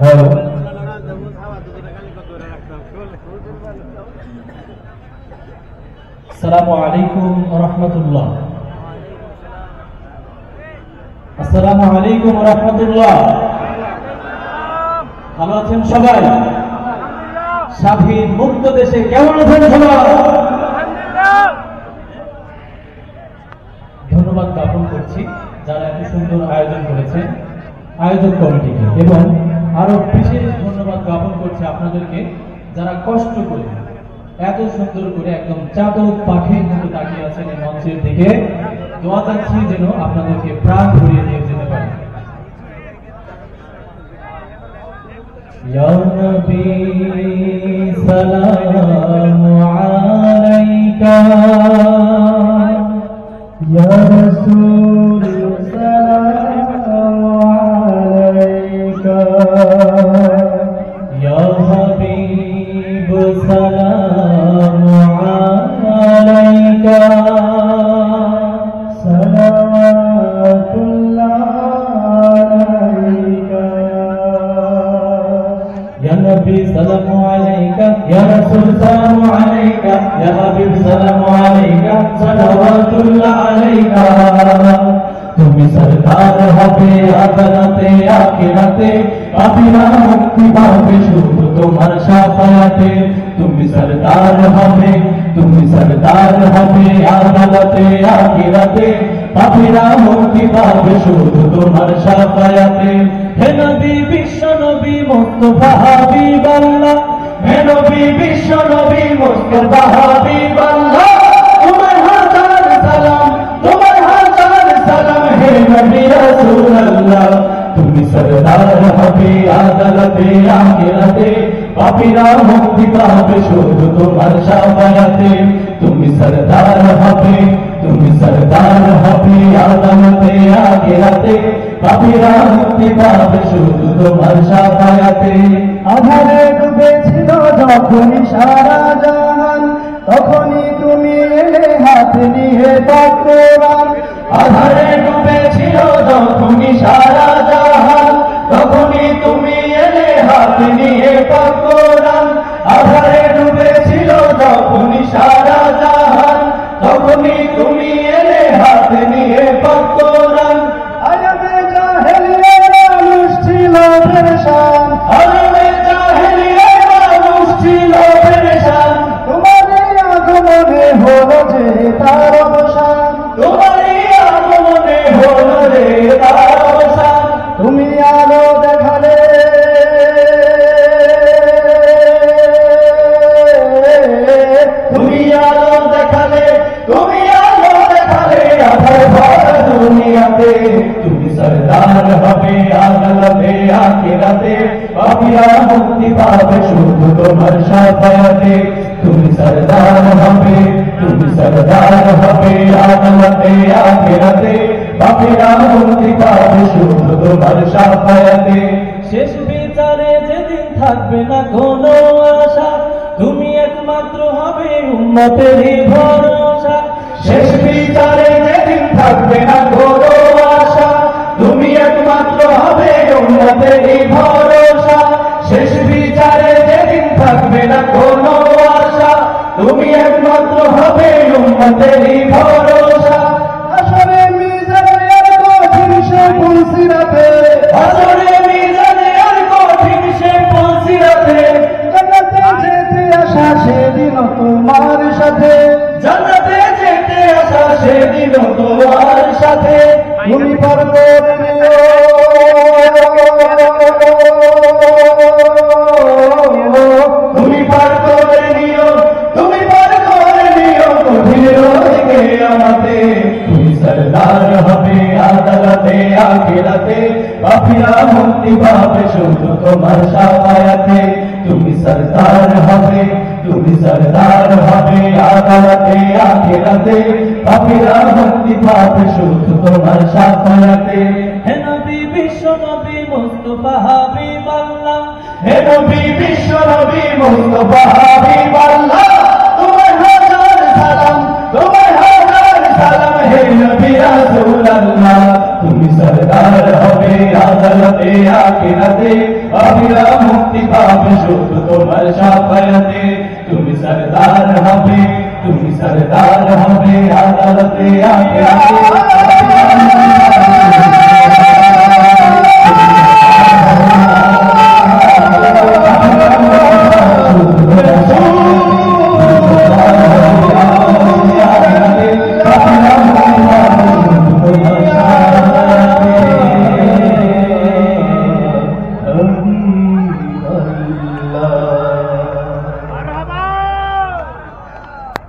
Hello, আসসালামু আলাইকুম ওয়া রাহমাতুল্লাহ। আসসালামু আলাইকুম ওয়া রাহমাতুল্লাহ। ভালো আছেন সবাই? স্বাধীন মুক্ত দেশে কেমন আছেন সবাই? ধন্যবাদ জ্ঞাপন করছি যারা এত সুন্দর আয়োজন করেছে আয়োজক কমিটিকে, এবং আরো বিশেষ ধন্যবাদ জ্ঞাপন করছি আপনাদেরকে যারা কষ্ট করে এত সুন্দর করে একদম চাতক পাখির মতো তাকিয়ে আছেন এই মঞ্চের দিকে। দোয়া চাচ্ছি যেন আপনাদেরকে প্রাণ ভরিয়ে নিয়ে যেতে পারে। ইয়া নবী সালামু আলাইকা, ইয়া রাসূল সালামু আলাইকা, ইয়া হাবিব সালামু আলাইকা, সালাওয়াতুল্লাহ আলাইকা, ইয়া নবী সালামু আলাইকা, ইয়া রাসূল সালামু আলাইকা, ইয়া হাবিব সালামু আলাইকা, সালাওয়াতুল্লাহ আলাইকা। তুমি সরকার হবে আদালতে আখিরাতে, পাপীরা মুক্তি পাবে শুধু তোমার শাফায়াতে। তুমি সরকার হবে, তুমি সরকার হবে আদালতে আখিরাতে, পাপীরা মুক্তি পাবে শুধু তোমার শাফায়াতে। হে নবী বিশ্ব নবী মুস্তাফা হাবিবাল্লাহ, হে নবী বিশ্ব নবী মুস্তাফা হাবিবাল্লাহ, তোমার হাজার সালাম, তোমার হাজার সালাম হে নবী রাসূলুল্লাহ। তুমি সরদার হবে আদালতে আখিরাতে, পাপীরা মুক্তি পাবে শুধু তোমার শাফায়াতে। তুমি সরদার হবে, তুমি সরদার হবে আদালতে আখিরাতে, পাপীরা মুক্তি পাবে শুধু তোমার শাফায়াতে। আধারে ডুবেছিল যখন সারা জাহান, তখনই তুমি এলে হাত নিয়ে কোরআন। আধারে ডুবেছিল যখনই সারা জাহান, তখনই তুমি এলে হাত নিয়ে কোরআন। আধারে ডুবেছিল যখনই সারা জাহান, তখনই তুমি এলে হাত নিয়ে কোরআন। আজবে জাহেলিয়ার মানুষ ছিল পেরেশান, আজবে জাহেলিয়ার মানুষ ছিল পেরেশান, তোমার আগমনে হলো যে তার অবসান। তোমার আগমনে হলো রে তার অবসান। তুমি আলো দেখালে, তুমি আলো দেখালে, তুমি আলো দেখালে আধার ভরা দুনিয়াতে। তুমি সরদার হবে আদালতে আখিরাতে, পাপীরা মুক্তি পাবে শুধু তোমার শাফায়াতে। তুমি সরদার হবে, তুমি সরদার হবে আদালতে আখিরাতে, পাপীরা মুক্তি পাবে শুধু তোমার শাফায়াতে। শেষ বিচারে যেদিন থাকবে না কোনো আশা, তুমি একমাত্র হবে উম্মতেরই ভরসা। শেষ বিচারে যেদিন থাকবে না কোনো আশা, তুমি একমাত্র হবে উম্মতেরই ভরসা। শেষ বিচারে যেদিন থাকবে না কোনো আশা, তুমি একমাত্র হবে উম্মতেরই ভরসা। আসরে মিজানে আর কঠিন সে পুলসিরাতে, আসরে মিজানে আর কঠিন সে পুলসিরাতে, জান্নাতে যেতে আসা সেদিন তোমার সাথে। জান্নাতে যেতে আসা সেদিন তোমার সাথে। তুমি পার করে নিও, তুমি পার করে নিও, তুমি পার করে নিও কঠিন রোজকে আমাতে। তুমি সরদার হবে আদালতে আখিরাতে, পাপীরা মুক্তি পাবে শুধু তোমার শাফায়াতে। তুমি সরদার হবে, তুমি সরদার হবে আদালতে আখিরাতে, পাপীরা মুক্তি পাবে শুধু তোমার শাফায়াতে। হে নবী বিশ্ব নবী মুস্তাফা হাবিবাল্লাহ, হে নবী বিশ্ব নবী মুস্তাফা হাবিবাল্লাহ, তোমার হাজার সালাম, তোমার হাজার সালাম হে নবী রাসূলুল্লাহ। তুমি সরদার হবে আদালতে আখিরাতে পাপীরা মুক্তি পাবে শুধু তোমার শাফায়াতে। তুমি সরদার হবে, তুমি সরদার হবে আদালতে আখিরাতে